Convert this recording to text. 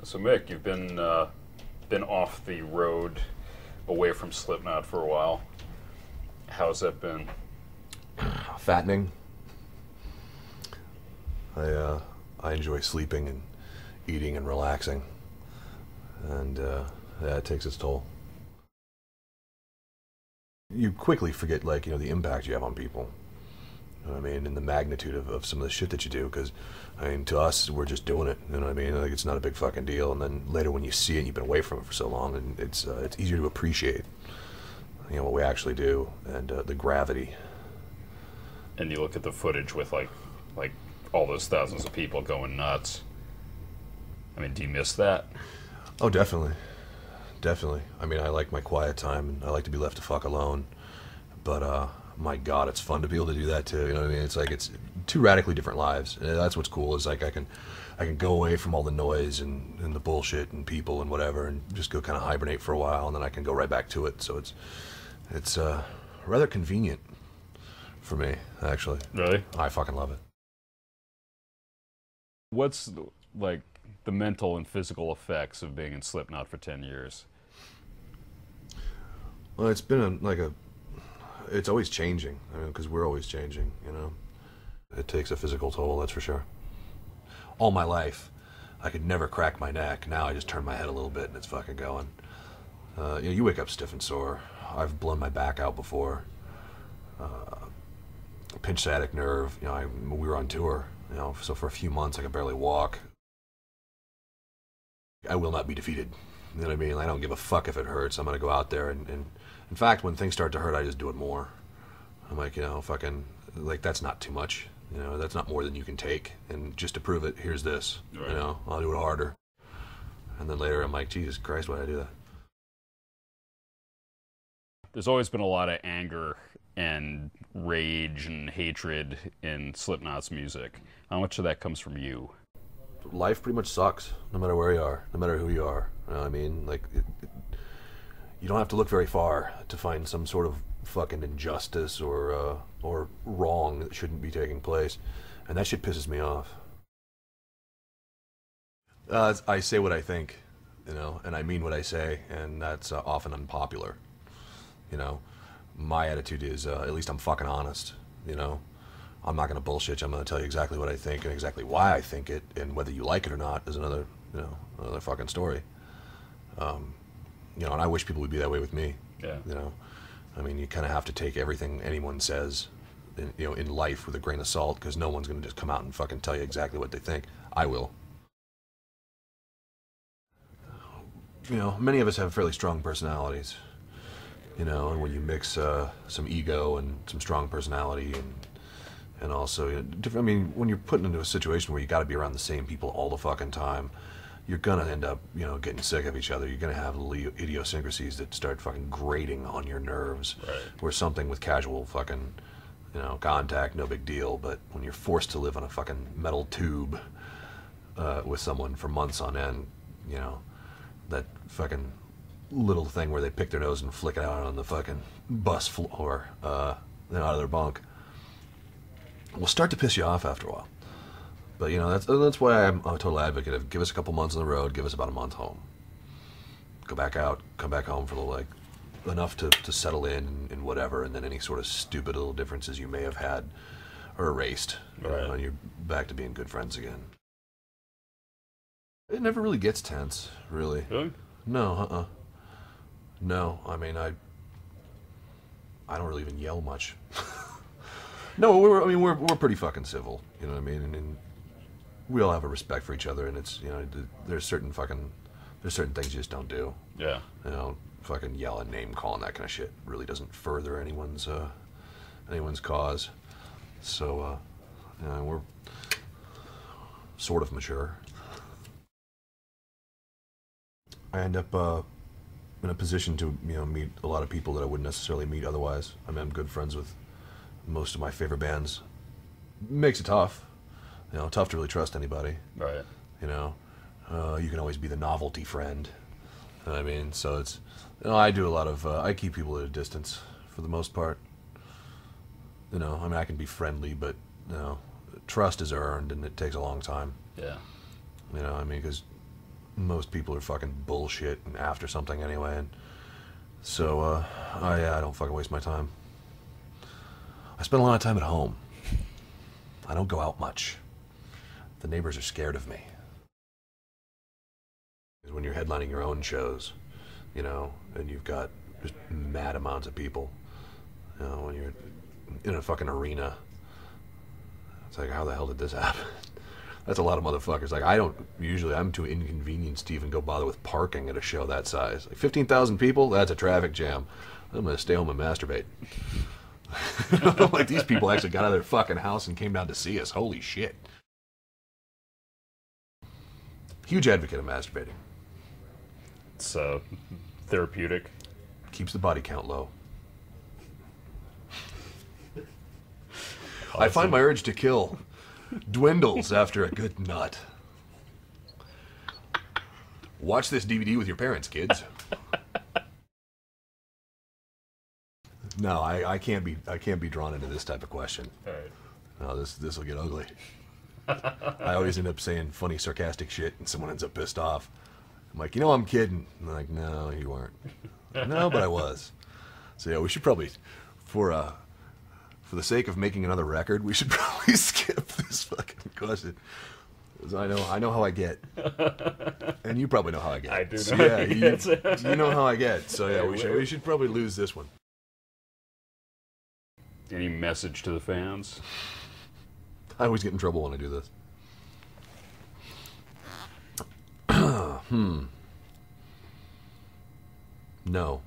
So Mick, you've been off the road, away from Slipknot for a while. How's that been? Fattening. I enjoy sleeping and eating and relaxing, and yeah, it takes its toll. You quickly forget, like, the impact you have on people. You know what I mean, and the magnitude of some of the shit that you do, because, I mean, to us, we're just doing it, you know what I mean? Like, it's not a big fucking deal, and then later when you see it, and you've been away from it for so long, and it's easier to appreciate, what we actually do, and the gravity. And you look at the footage with, like all those thousands of people going nuts. I mean, do you miss that? Oh, definitely. Definitely. I mean, I like my quiet time, and I like to be left the fuck alone, but, my God, it's fun to be able to do that too. You know what I mean? It's like it's two radically different lives. And that's what's cool. Is like I can go away from all the noise and the bullshit and people and whatever, and just go kind of hibernate for a while, and then I can go right back to it. So it's rather convenient for me, actually. Really? I fucking love it. What's like the mental and physical effects of being in Slipknot for 10 years? Well, it's been it's always changing. I mean, because we're always changing, It takes a physical toll, that's for sure. All my life, I could never crack my neck. Now I just turn my head a little bit and it's fucking going. You wake up stiff and sore. I've blown my back out before. Pinched sciatic nerve. We were on tour, so for a few months I could barely walk. I will not be defeated. You know what I mean? I don't give a fuck if it hurts. I'm going to go out there and in fact, when things start to hurt, I just do it more. I'm like, fucking, like, that's not too much. That's not more than you can take. And just to prove it, here's this. Right. I'll do it harder. And then later I'm like, Jesus Christ, why did I do that? There's always been a lot of anger and rage and hatred in Slipknot's music. How much of that comes from you? Life pretty much sucks, no matter where you are, no matter who you are. You know what I mean? Like, you don't have to look very far to find some sort of fucking injustice or wrong that shouldn't be taking place, and that shit pisses me off. I say what I think, and I mean what I say, and that's often unpopular. My attitude is at least I'm fucking honest. I'm not gonna bullshit you. I'm gonna tell you exactly what I think and exactly why I think it, and whether you like it or not is another fucking story. And I wish people would be that way with me. Yeah. I mean, you kind of have to take everything anyone says, in life with a grain of salt, because no one's going to just come out and fucking tell you exactly what they think. I will. Many of us have fairly strong personalities, and when you mix some ego and some strong personality and also, when you're put into a situation where you got to be around the same people all the fucking time, you're gonna end up, getting sick of each other. You're gonna have little idiosyncrasies that start fucking grating on your nerves. Right. Where something with casual fucking, contact, no big deal. But when you're forced to live on a fucking metal tube with someone for months on end, that fucking little thing where they pick their nose and flick it out on the fucking bus floor, then out of their bunk, will start to piss you off after a while. But, that's why I'm a total advocate of give us a couple months on the road, give us about a month home. Go back out, come back home for enough to settle in and whatever, and then any sort of stupid little differences you may have had are erased. Right. And you're back to being good friends again. It never really gets tense, really. Really? No, No, I mean, I don't really even yell much. No, we're pretty fucking civil, you know what I mean? And we all have a respect for each other, and it's, there's certain things you just don't do. Yeah. Fucking yell and name call and that kind of shit really doesn't further anyone's cause. So, we're sort of mature. I end up in a position to, meet a lot of people that I wouldn't necessarily meet otherwise. I mean, I'm good friends with most of my favorite bands. Makes it tough. Tough to really trust anybody. Right. You can always be the novelty friend. You know what I mean? So it's, I do a lot of, I keep people at a distance for the most part. I can be friendly, but, trust is earned and it takes a long time. Yeah. Because most people are fucking bullshit and after something anyway. And so, I don't fucking waste my time. I spend a lot of time at home. I don't go out much. The neighbors are scared of me. When you're headlining your own shows, you know, and you've got just mad amounts of people, you know, when you're in a fucking arena, it's like, how the hell did this happen? That's a lot of motherfuckers. Like, I'm too inconvenienced to even go bother with parking at a show that size. Like, 15,000 people, that's a traffic jam. I'm going to stay home and masturbate. Like, these people actually got out of their fucking house and came down to see us. Holy shit. Huge advocate of masturbating. It's therapeutic. Keeps the body count low. I find my urge to kill dwindles after a good nut. Watch this DVD with your parents, kids. No, I can't be drawn into this type of question. All right. No, this will get ugly. I always end up saying funny, sarcastic shit, and someone ends up pissed off. I'm like, I'm kidding. And they're like, no, you weren't. No, but I was. So yeah, we should probably, for the sake of making another record, we should probably skip this fucking question. Because I know how I get, and you probably know how I get. I do know. So, yeah, you know how I get. So yeah, we should probably lose this one. Any message to the fans? I always get in trouble when I do this. No.